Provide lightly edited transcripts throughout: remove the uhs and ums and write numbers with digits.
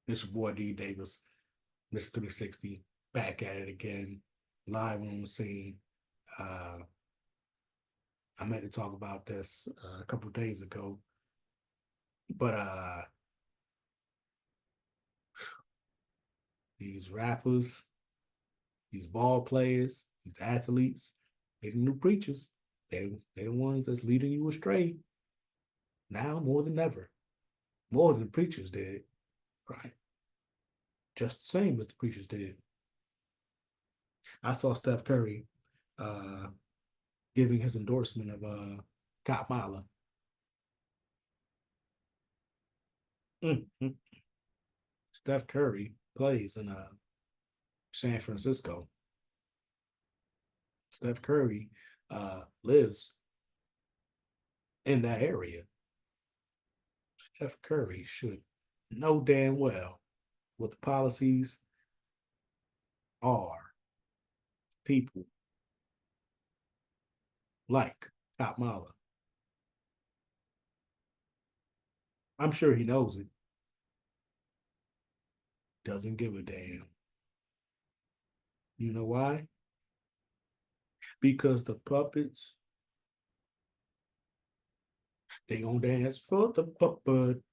It's your boy D Davis, Mr. 360, back at it again, live on the scene. Uh, I meant to talk about this a couple days ago, but these rappers, these ball players, these athletes, they the new preachers. They the ones that's leading you astray now more than ever, more than the preachers did, right? Just the same as the preachers did. I saw Steph Curry uh, giving his endorsement of Cop Mala. Mm-hmm. Steph Curry plays in San Francisco. Steph Curry lives in that area. Steph Curry should know damn well what the policies are. People like Top Mala. I'm sure he knows it. Doesn't give a damn. You know why? Because the puppets, they gonna dance for the puppeteers.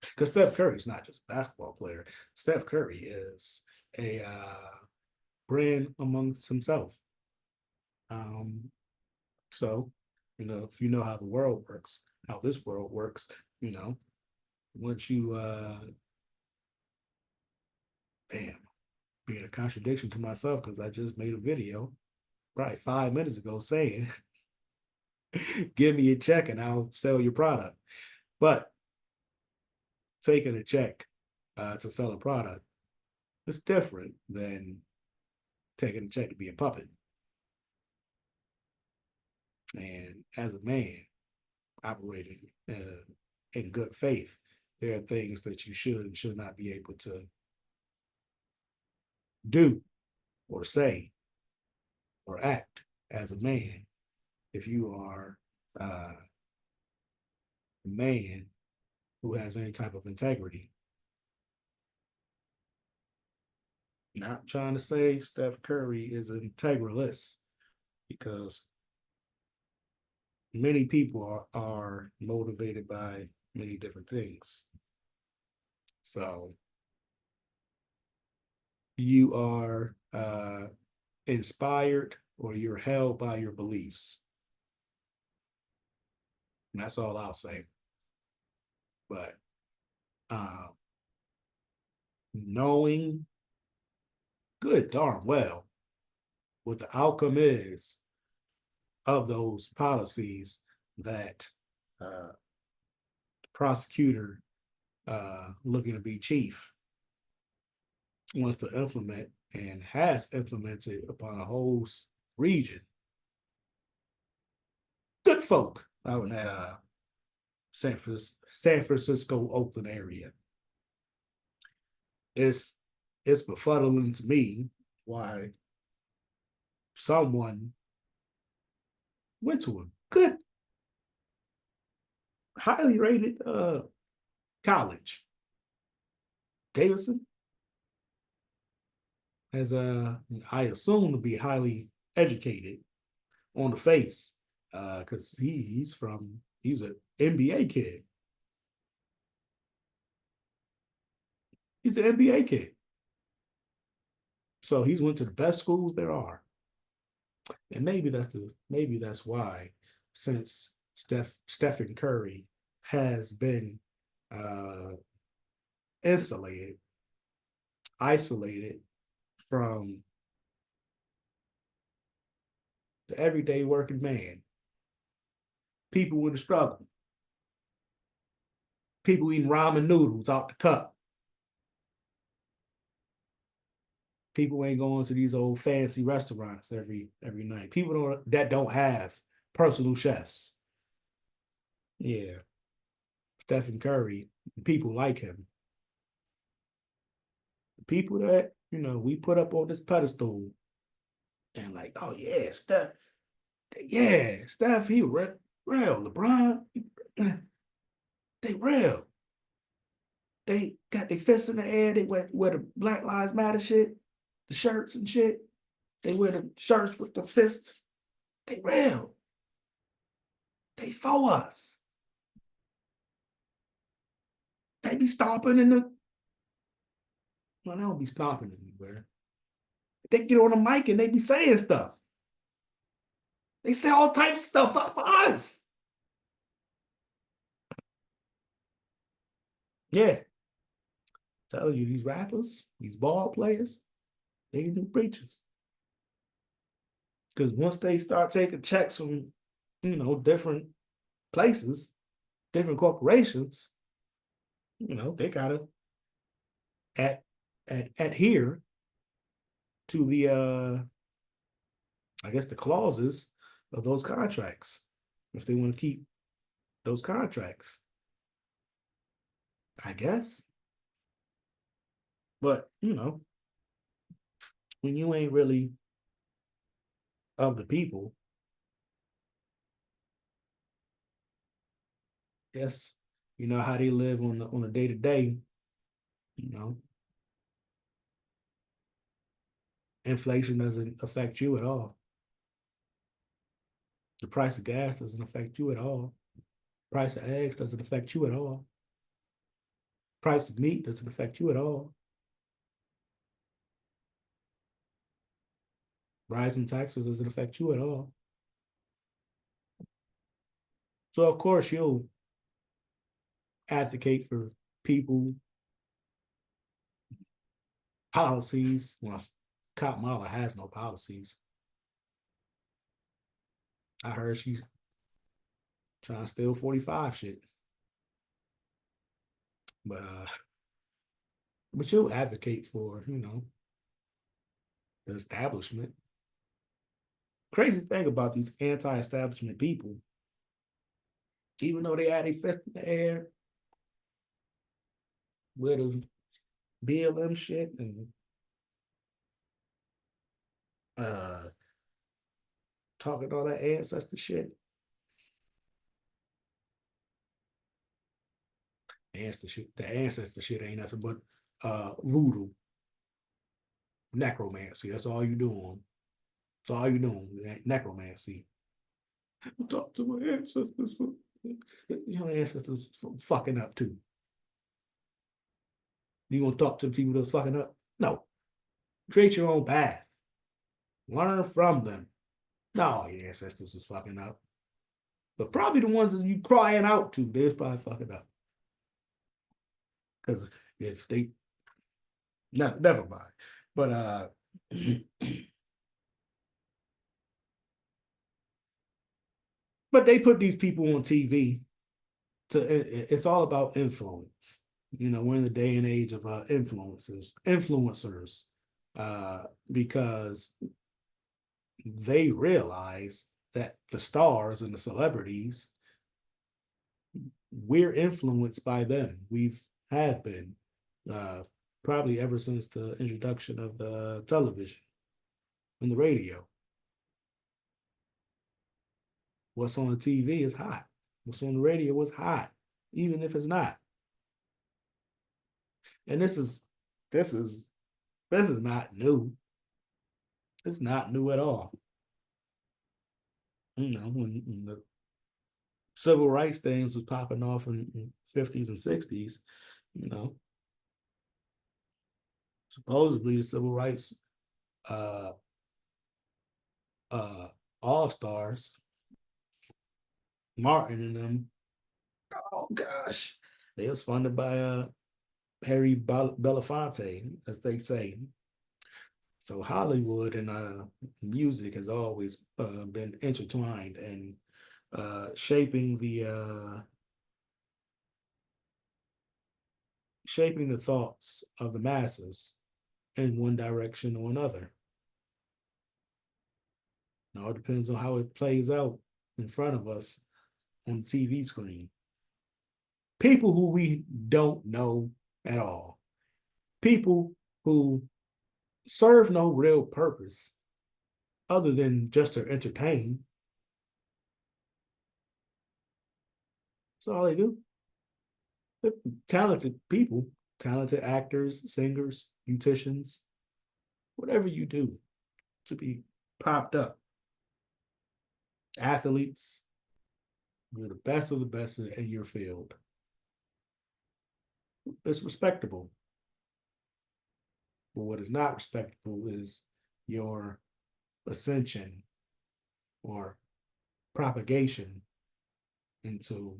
Because Steph Curry's not just a basketball player. Steph Curry is a brand amongst himself. Um, so, if you know how the world works, how this world works, you know, once you, bam, being a contradiction to myself because I just made a video probably 5 minutes ago saying, give me a check and I'll sell your product. But taking a check to sell a product is different than taking a check to be a puppet. And as a man operating in good faith, there are things that you should and should not be able to do or say or act as a man if you are a man who has any type of integrity. Not trying to say Steph Curry is an integralist because many people are motivated by many different things. So you are inspired or you're held by your beliefs. And that's all I'll say. But uh, knowing good darn well what the outcome is of those policies that the prosecutor looking to be chief wants to implement and has implemented upon a whole region. Good folk out in that San Francisco, Oakland area. It's it's befuddling to me why someone went to a good, highly rated college. Davidson as I assume to be highly educated on the face, because he's an NBA kid. He's an NBA kid, so he's went to the best schools there are, and maybe that's why since Stephen Curry has been uh, insulated, isolated from the everyday working man, people in the struggle, people eating ramen noodles out the cup. People ain't going to these old fancy restaurants every night. People don't have personal chefs. Yeah, Stephen Curry, people like him, people that we put up on this pedestal and like, oh yeah, Steph, he real LeBron. They real. They got their fists in the air. They wear the Black Lives Matter shit, the shirts and shit. They wear the shirts with the fists. They real. They for us. They be stomping in the. Well, they don't be stomping anywhere. They get on the mic and they be saying stuff. They say all types of stuff up for us. Yeah. Telling you, these rappers, these ball players, they new preachers. Because once they start taking checks from, different places, different corporations, they gotta at, adhere to the I guess the clauses of those contracts if they want to keep those contracts. I guess. But when you ain't really of the people, guess how they live on a day to day. You know, inflation doesn't affect you at all. The price of gas doesn't affect you at all. Price of eggs doesn't affect you at all. Price of meat doesn't affect you at all. Rising taxes doesn't affect you at all. So of course you'll advocate for people, policies. Well, Kamala has no policies. I heard she's trying to steal 45 shit. But you'll advocate for, the establishment. Crazy thing about these anti-establishment people, even though they had a fist in the air with the BLM shit and uh talking all that ancestor shit. The ancestor shit ain't nothing but voodoo, necromancy. That's all you doing. That's all you doing. Necromancy. Talk to my ancestors. Your ancestors fucking up too. You gonna talk to people that's fucking up? No. Create your own path. Learn from them. No, your ancestors was fucking up. But probably the ones that you crying out to, they're probably fucking up. Because if they never mind. But but they put these people on TV it's all about influence. We're in the day and age of influencers, because they realize that the stars and the celebrities, we're influenced by them. Have been, probably ever since the introduction of the television and the radio. What's on the TV is hot. What's on the radio is hot, even if it's not. And this is not new. It's not new at all. When the civil rights things was popping off in 50s and 60s, you know, supposedly the civil rights uh uh all stars, Martin and them, oh gosh, they was funded by Harry Belafonte, as they say. So Hollywood and music has always been intertwined and shaping the thoughts of the masses in one direction or another. It all depends on how it plays out in front of us on the TV screen. People who we don't know at all. People who serve no real purpose other than just to entertain. That's all they do. Talented people, talented actors, singers, musicians, whatever you do to be propped up. Athletes, you're the best of the best in your field. It's respectable. But what is not respectable is your ascension or propagation into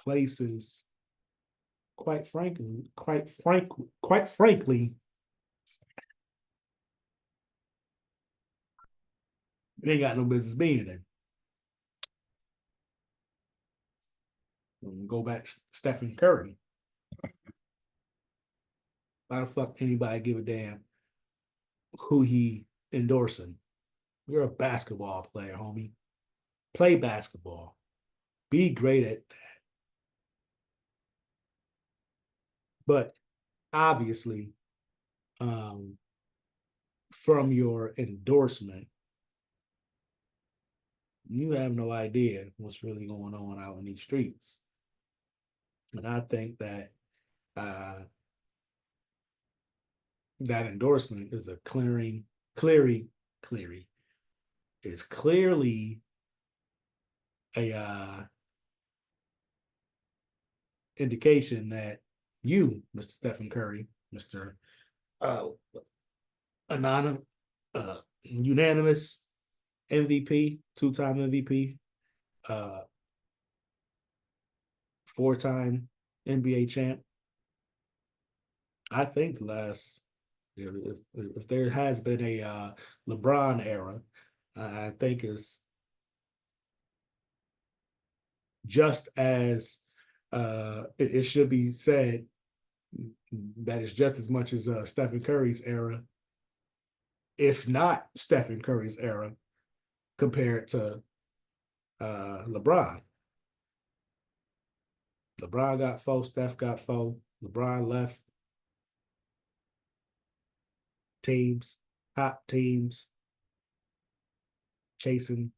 places, quite frankly, they ain't got no business being in. Go back to Stephen Curry. Why the fuck anybody give a damn who he endorsing? You're a basketball player, homie. Play basketball. Be great at that. But obviously, um, from your endorsement, you have no idea what's really going on out in these streets. And I think that that endorsement is a clearly is clearly a indication that you, Mr. Stephen Curry, Mr. Uh, Anonymous, unanimous MVP, two-time MVP, uh, four-time NBA champ. I think last if there has been a LeBron era, I think is just as it should be said that it's just as much as Stephen Curry's era, if not Stephen Curry's era, compared to LeBron. LeBron got four, Steph got four. LeBron left teams, top teams, chasing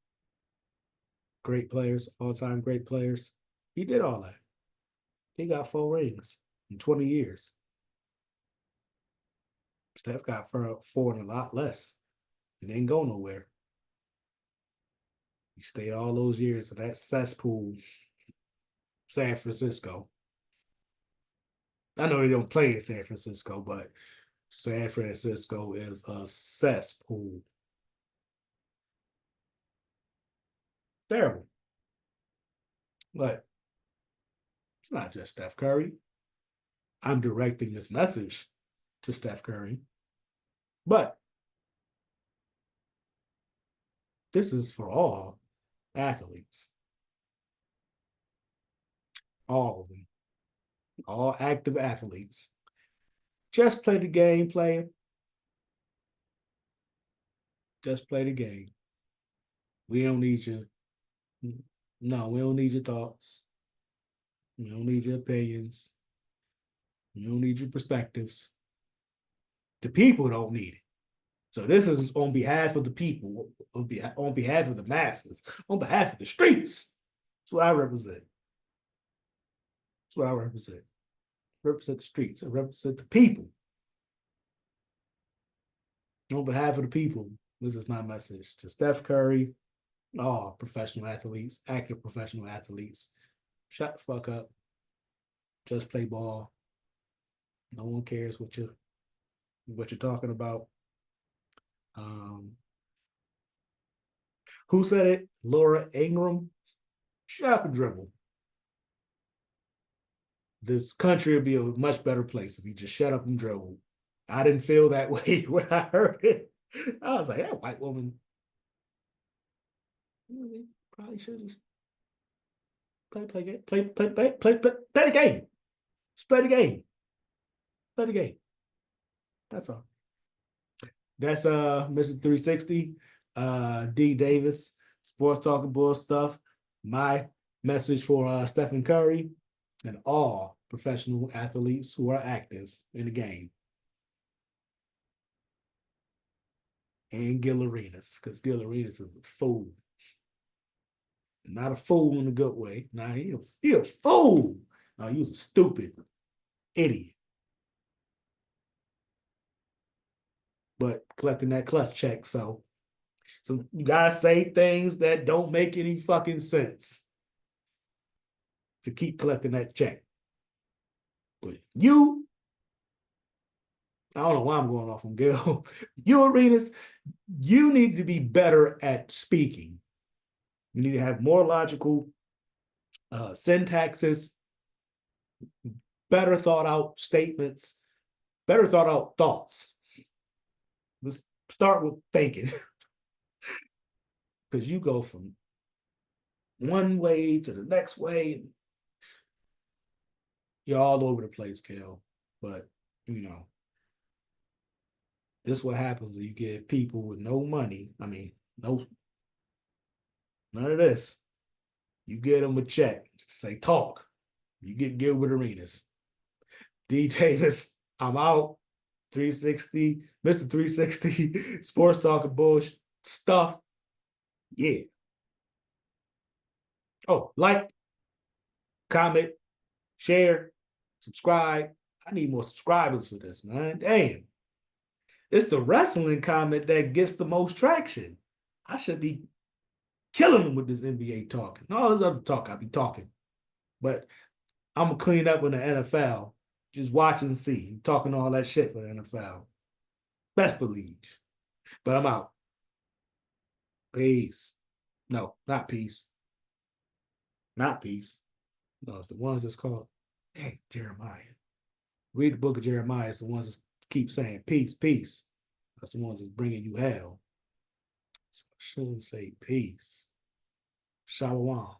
great players, all-time great players. He did all that. He got four rings in 20 years. Steph got four and a lot less. He didn't go nowhere. He stayed all those years in that cesspool, San Francisco. I know they don't play in San Francisco, but San Francisco is a cesspool. Terrible. But it's not just Steph Curry. I'm directing this message to Steph Curry. But this is for all athletes, all of them, all active athletes. Just play the game, player. Just play the game. We don't need you. No, we don't need your thoughts. We don't need your opinions. We don't need your perspectives. The people don't need it. So this is on behalf of the people, on behalf of the masses, on behalf of the streets. That's what I represent. That's what I represent. I represent the streets. I represent the people. On behalf of the people, this is my message to Steph Curry, all professional athletes, active professional athletes. Shut the fuck up. Just play ball. No one cares what you're talking about. Who said it? Laura Ingram. Shut up and dribble. This country would be a much better place if you just shut up and dribble. I didn't feel that way when I heard it. I was like, that white woman probably should just play the game. Just play the game. Play the game. That's all. That's Mr. 360, D Davis, Sports Talking Bull Stuff. My message for Stephen Curry and all professional athletes who are active in the game. And Gil Arenas, because Gil Arenas is a fool. Not a fool in a good way. Nah, he a fool. No, he was a stupid idiot. But collecting that clutch check, so you guys say things that don't make any fucking sense to keep collecting that check. But you, I don't know why I'm going off on Gil. You, Arenas, you need to be better at speaking. You need to have more logical syntaxes, better thought out statements, better thought out thoughts. Let's start with thinking. Because you go from one way to the next way. You're all over the place, Kel. But, this is what happens when you get people with no money. I mean, no, none of this. You get them a check. Say, talk. You get Gilbert Arenas. D. Davis, I'm out. 360, Mr. 360, sports talking bullshit stuff. Yeah. Oh, like, comment, share, subscribe. I need more subscribers for this, man. Damn. It's the wrestling comment that gets the most traction. I should be killing them with this NBA talking. All this other talk I be talking. But I'm going to clean up in the NFL. Just watch and see. I'm talking all that shit for the NFL. Best believe. But I'm out. Peace. No, not peace. Not peace. No, it's the ones that's called, hey, Jeremiah. Read the book of Jeremiah. It's the ones that keep saying peace, peace. That's the ones that's bringing you hell. So I shouldn't say peace. Shalom.